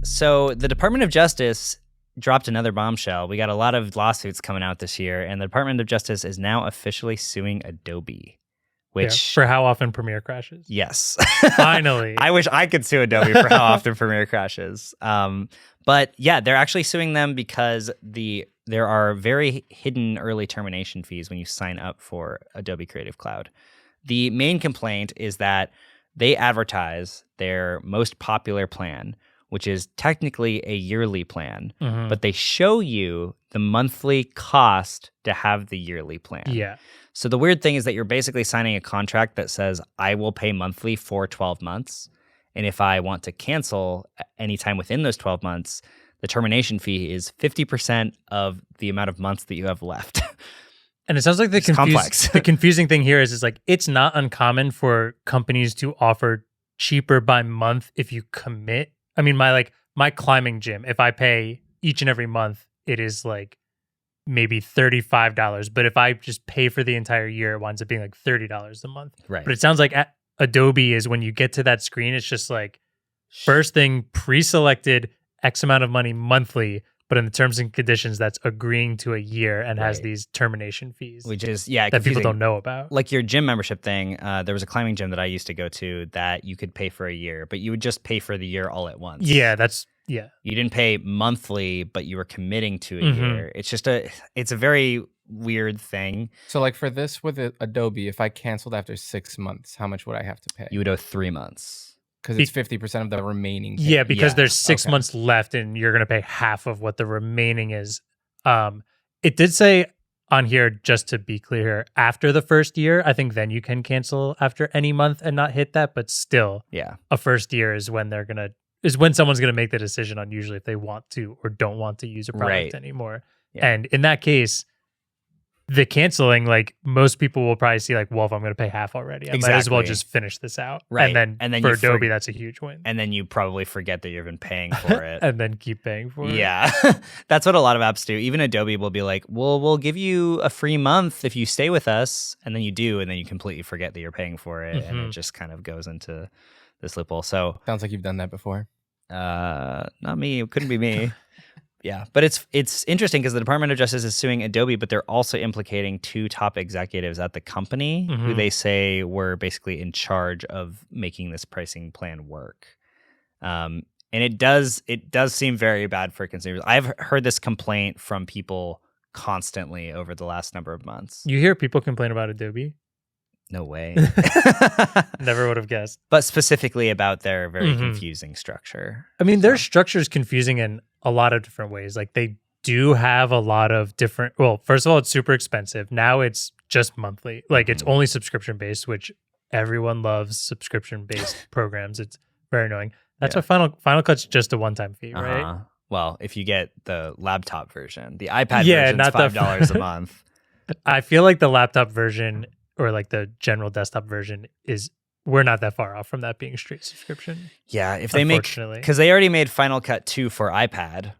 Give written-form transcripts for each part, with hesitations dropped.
So the Department of Justice dropped another bombshell. We got a lot of lawsuits coming out this year, and the Department of Justice is now officially suing Adobe, which... for how often Premiere crashes. Yes. Finally. I wish I could sue Adobe for how often Premiere crashes. But yeah, they're actually suing them because there are very hidden early termination fees when you sign up for Adobe Creative Cloud. The main complaint is that they advertise their most popular plan, which is technically a yearly plan, but they show you the monthly cost to have the yearly plan. Yeah. So the weird thing is that you're basically signing a contract that says, I will pay monthly for 12 months. And if I want to cancel anytime within those 12 months, the termination fee is 50% of the amount of months that you have left. And it sounds like the confusing thing here is like, it's not uncommon for companies to offer cheaper by month if you commit. I mean, my climbing gym, if I pay each and every month, it is like maybe $35. But if I just pay for the entire year, it winds up being like $30 a month. Right. But it sounds like Adobe is when you get to that screen, it's just like first thing pre-selected X amount of money monthly, but in the terms and conditions, that's agreeing to a year and has these termination fees. Which is, that confusing. People don't know about. Like your gym membership thing, there was a climbing gym that I used to go to that you could pay for a year, but you would just pay for the year all at once. Yeah, You didn't pay monthly, but you were committing to a year. It's just it's a very weird thing. So like for this with Adobe, if I canceled after 6 months, how much would I have to pay? You would owe 3 months. Because it's 50% of the remaining pay. Yeah, because there's 6 months left and you're going to pay half of what the remaining is. It did say on here, just to be clear, after the first year, I think then you can cancel after any month and not hit that. But still, a first year is when someone's going to make the decision on usually if they want to or don't want to use a product anymore. Yeah. And in that case, the canceling, like most people will probably see like, well, if I'm going to pay half already, I might as well just finish this out. Right. And then for Adobe, that's a huge win. And then you probably forget that you've been paying for it. And then keep paying for it. Yeah. That's what a lot of apps do. Even Adobe will be like, well, we'll give you a free month if you stay with us. And then you do. And then you completely forget that you're paying for it. And it just kind of goes into this loophole. So sounds like you've done that before. Not me. It couldn't be me. Yeah, but it's interesting because the Department of Justice is suing Adobe, but they're also implicating 2 top executives at the company who they say were basically in charge of making this pricing plan work. And it does seem very bad for consumers. I've heard this complaint from people constantly over the last number of months. You hear people complain about Adobe? No way. Never would have guessed. But specifically about their very confusing structure. I mean, their structure is confusing in a lot of different ways. Like they do have a lot of different, well, first of all, it's super expensive. Now it's just monthly. Like it's only subscription based, which everyone loves subscription based programs. It's very annoying. That's why Final Cut's just a one-time fee, right? Well, if you get the laptop version, the iPad version is $5 a month. I feel like the laptop version or like the general desktop version we're not that far off from that being straight subscription. Yeah, if they make, because they already made Final Cut 2 for iPad,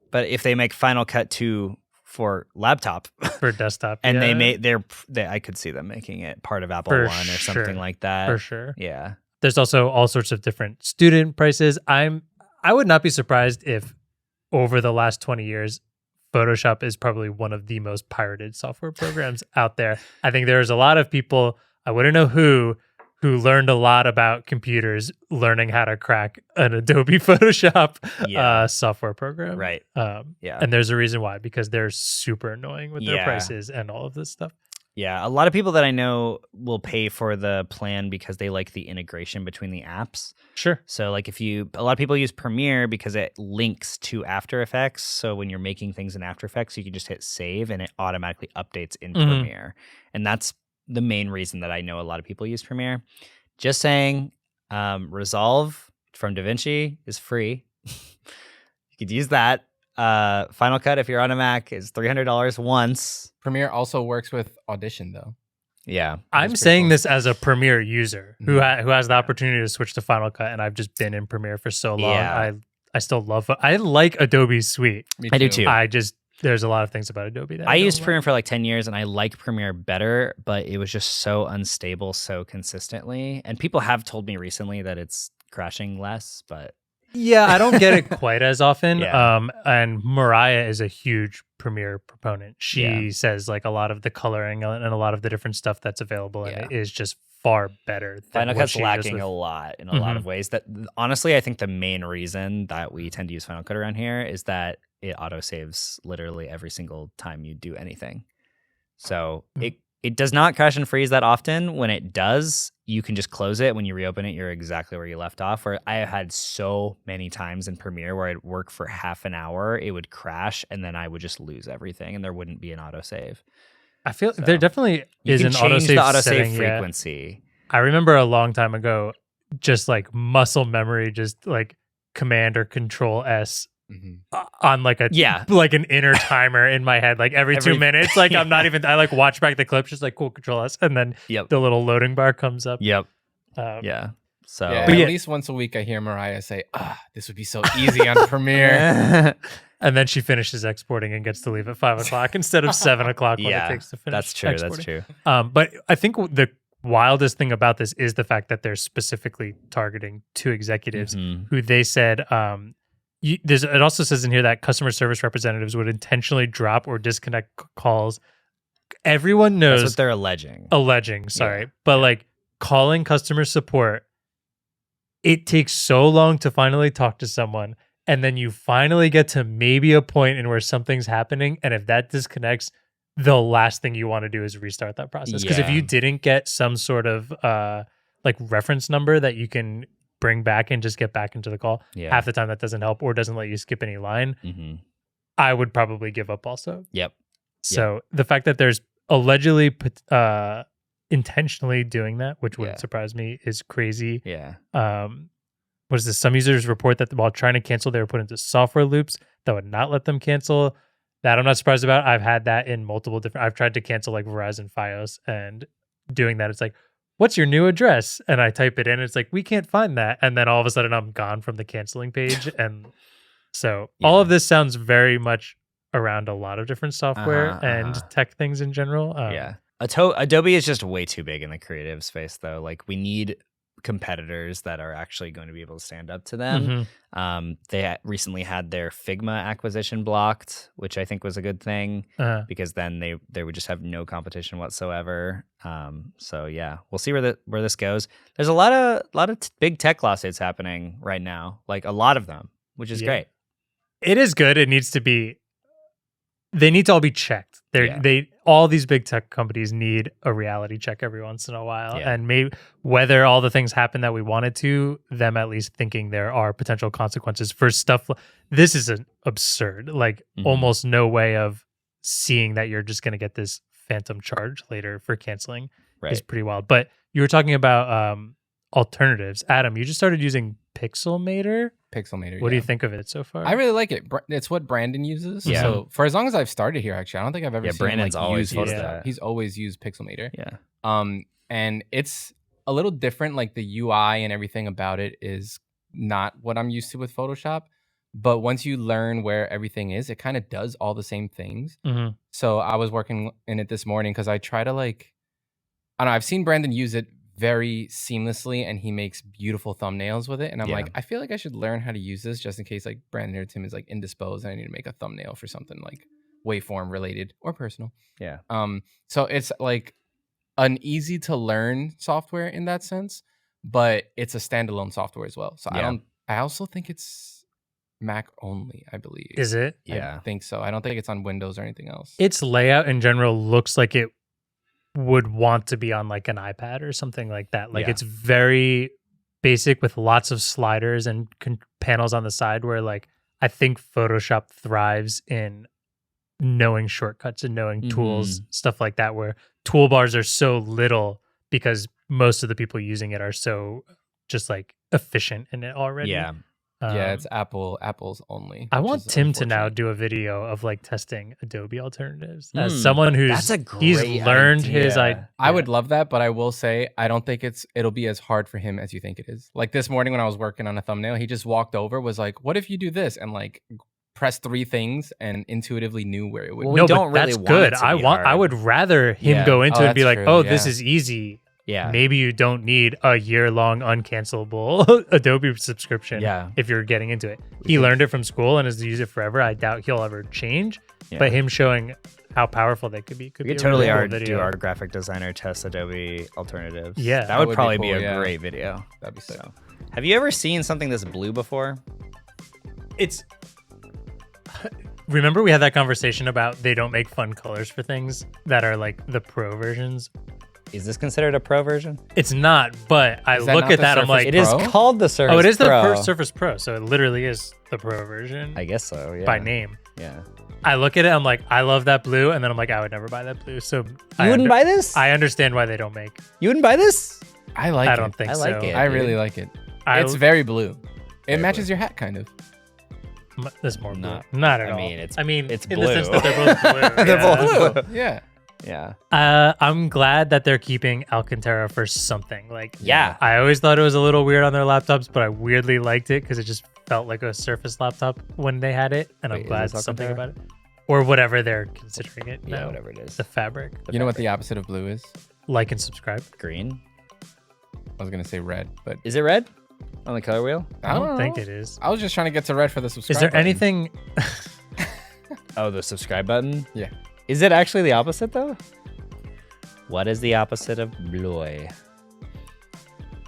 but if they make Final Cut 2 for laptop, for desktop, and I could see them making it part of Apple One or something like that. For sure. Yeah. There's also all sorts of different student prices. I would not be surprised if over the last 20 years, Photoshop is probably one of the most pirated software programs out there. I think there's a lot of people, I wouldn't know who learned a lot about computers learning how to crack an Adobe Photoshop software program. Right. And there's a reason why, because they're super annoying with their prices and all of this stuff. Yeah, a lot of people that I know will pay for the plan because they like the integration between the apps. Sure. So like a lot of people use Premiere because it links to After Effects. So when you're making things in After Effects, you can just hit save and it automatically updates in Premiere. And that's the main reason that I know a lot of people use Premiere. Just saying, Resolve from DaVinci is free. You could use that. Final Cut, if you're on a Mac, is $300 once. Premiere also works with Audition, though. Yeah. I'm saying this as a Premiere user who has the opportunity to switch to Final Cut, and I've just been in Premiere for so long. Yeah. I still love it. I like Adobe's suite. I do too. There's a lot of things about Adobe that I used Premiere for like 10 years, and I like Premiere better, but it was just so unstable so consistently. And people have told me recently that it's crashing less, but Yeah, I don't get it quite as often. Yeah. And Mariah is a huge Premiere proponent. She Yeah. says like a lot of the coloring and a lot of the different stuff that's available in Yeah. it is just far better than Final what Cut's she does lacking with. a lot in a lot of ways. That honestly, I think the main reason that we tend to use Final Cut around here is that it auto saves literally every single time you do anything. So it does not crash and freeze that often. When it does, you can just close it. When you reopen it, you're exactly where you left off. Where I have had so many times in Premiere where I'd work for half an hour, it would crash, and then I would just lose everything, and there wouldn't be an autosave. I feel there definitely You is can an change autosave the autosave setting, frequency. I remember a long time ago, just like muscle memory, just like Command or Control S on like a like an inner timer in my head, like every 2 minutes. Like I'm not even. I like watch back the clips, just like cool Control S, and then the little loading bar comes up. Yeah. So at least once a week, I hear Mariah say, "This would be so easy on Premiere." And then she finishes exporting and gets to leave at 5 o'clock instead of 7 o'clock when it takes to finish. That's true. Exporting. That's true. But I think the wildest thing about this is the fact that they're specifically targeting 2 executives who they said. It also says in here that customer service representatives would intentionally drop or disconnect calls. Everyone knows that's what they're alleging. But like calling customer support, it takes so long to finally talk to someone. And then you finally get to maybe a point in where something's happening. And if that disconnects, the last thing you want to do is restart that process. Because if you didn't get some sort of like reference number that you can bring back and just get back into the call, half the time that doesn't help or doesn't let you skip any line, I would probably give up also. So the fact that there's allegedly intentionally doing that, which wouldn't surprise me, is crazy. What is this? Some users report that while trying to cancel, they were put into software loops that would not let them cancel. That I'm not surprised about. I've had that in multiple different. I've tried to cancel like Verizon Fios, and doing that, it's like, what's your new address? And I type it in, and it's like, we can't find that. And then all of a sudden I'm gone from the canceling page. And so all of this sounds very much around a lot of different software and tech things in general. Adobe is just way too big in the creative space, though. Like, we need competitors that are actually going to be able to stand up to them. They recently had their Figma acquisition blocked, which I think was a good thing because then they would just have no competition whatsoever. So yeah, we'll see where this goes. There's a lot of big tech lawsuits happening right now, like a lot of them, which is great. It is good. It needs to be. They need to all be checked. All these big tech companies need a reality check every once in a while. And maybe whether all the things happen that we wanted to, them at least thinking there are potential consequences for stuff. This is an absurd, like almost no way of seeing that you're just going to get this phantom charge later for canceling is pretty wild. But you were talking about alternatives. Adam, you just started using Pixelmator. What do you think of it so far? I really like it. It's what Brandon uses. So for as long as I've started here, actually, I don't think I've ever seen Brandon's him always use used Photoshop. He's always used Pixelmator. And it's a little different. Like the UI and everything about it is not what I'm used to with Photoshop. But once you learn where everything is, it kind of does all the same things. So I was working in it this morning because I try to I don't know, I've seen Brandon use it very seamlessly and he makes beautiful thumbnails with it, and I'm like, I feel like I should learn how to use this just in case like Brandon or Tim is like indisposed and I need to make a thumbnail for something like waveform related or personal. So it's like an easy to learn software in that sense, but it's a standalone software as well. So I also think it's Mac only, I believe. Is it? I think so. I don't think it's on Windows or anything else. Its layout in general looks like it would want to be on like an iPad or something like that. Like it's very basic with lots of sliders and panels on the side where like I think Photoshop thrives in knowing shortcuts and knowing tools, stuff like that, where toolbars are so little because most of the people using it are so just like efficient in it already. It's Apple's only. I want Tim to now do a video of like testing Adobe alternatives as someone who's learned his idea. I would love that, but I will say I don't think it'll be as hard for him as you think it is. Like this morning when I was working on a thumbnail, he just walked over, was like, "What if you do this?" and like pressed 3 things and intuitively knew where it would. Well, no, but that's good. I would rather him go into it and be like, "Oh, this is easy." Yeah. maybe you don't need a year-long uncancelable Adobe subscription Yeah. if you're getting into it. He learned it from school and has used it forever. I doubt he'll ever change. Yeah. But him showing how powerful they could be We be could a totally really cool do our graphic designer test Adobe alternatives. Yeah. That would would be probably cool, be a yeah. great video. That'd be sick. So, have you ever seen something this blue before? It's remember we had that conversation about they don't make fun colors for things that are like the pro versions. Is this considered a pro version? It's not, but I Is that look not at the that, I'm Surface like, It is Pro? called the Surface oh, it is the Pro. first Surface Pro, so it literally is the pro version I guess so, yeah. by name. Yeah. I look at it, I'm like, I love that blue, and then I'm like, I would never buy that blue. So You wouldn't buy this? I understand why they don't make. You wouldn't buy this? I like I it. don't think I so. like it. I really like it. I- It's very blue. It Very matches blue. your hat, kind of. There's more blue. Not- Not at I all. mean, it's it's in blue. the sense that they're both blue. They're yeah. both blue. Yeah. Yeah. I'm glad that they're keeping Alcantara for something. Like, Yeah. I always thought it was a little weird on their laptops, but I weirdly liked it because it just felt like a Surface laptop when they had it, and Wait, I'm is glad this something Alcantara? about it, or whatever they're considering it. Yeah, now. whatever it is. The fabric. You know what the opposite of blue is? Like and subscribe. Green? I was gonna say red, but Is it red on the color wheel? I don't think know. it is. I was just trying to get to red for the subscribe. Is there button. anything? Oh, the subscribe button? Yeah. Is it actually the opposite though? What is the opposite of blue?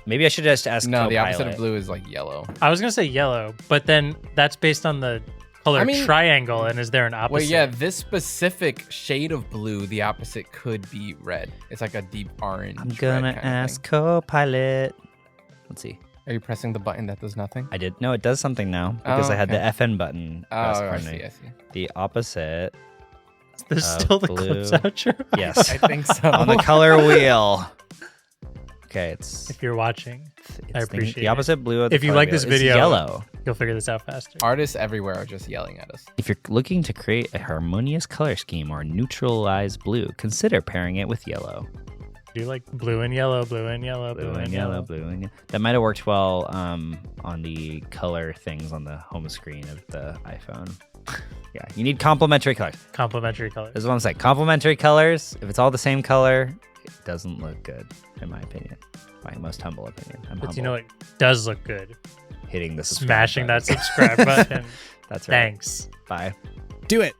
Maybe I should just ask. No, the opposite Copilot. of blue is like yellow. I was gonna say yellow, but then that's based on the color I mean- triangle. And is there an opposite? Well, yeah, this specific shade of blue, the opposite could be red. It's like a deep orange. I'm red gonna kind of ask thing. Copilot. Let's see. Are you pressing the button that does nothing? I did. No, it does something now because Oh, I had the okay. FN button. Oh, pressed I for me. see. I see. The opposite. There's of still the blue. clips out your Yes. I think so. On the color wheel. Okay, it's. If you're watching, I appreciate the opposite blue of the If you color like wheel this is video- yellow. you'll figure this out faster. Artists everywhere are just yelling at us. If you're looking to create a harmonious color scheme or neutralize blue, consider pairing it with yellow. Do you like blue and yellow, blue and yellow, Blue and yellow, blue and yellow. That might have worked well on the color things on the home screen of the iPhone. Yeah, you need complementary colors. Complementary colors. This is what I'm saying. Complementary colors. If it's all the same color, it doesn't look good, in my opinion. My most humble opinion. I'm But humble. you know what does look good? Hitting the subscribe Smashing that button. subscribe button. That's right. Thanks. Bye. Do it.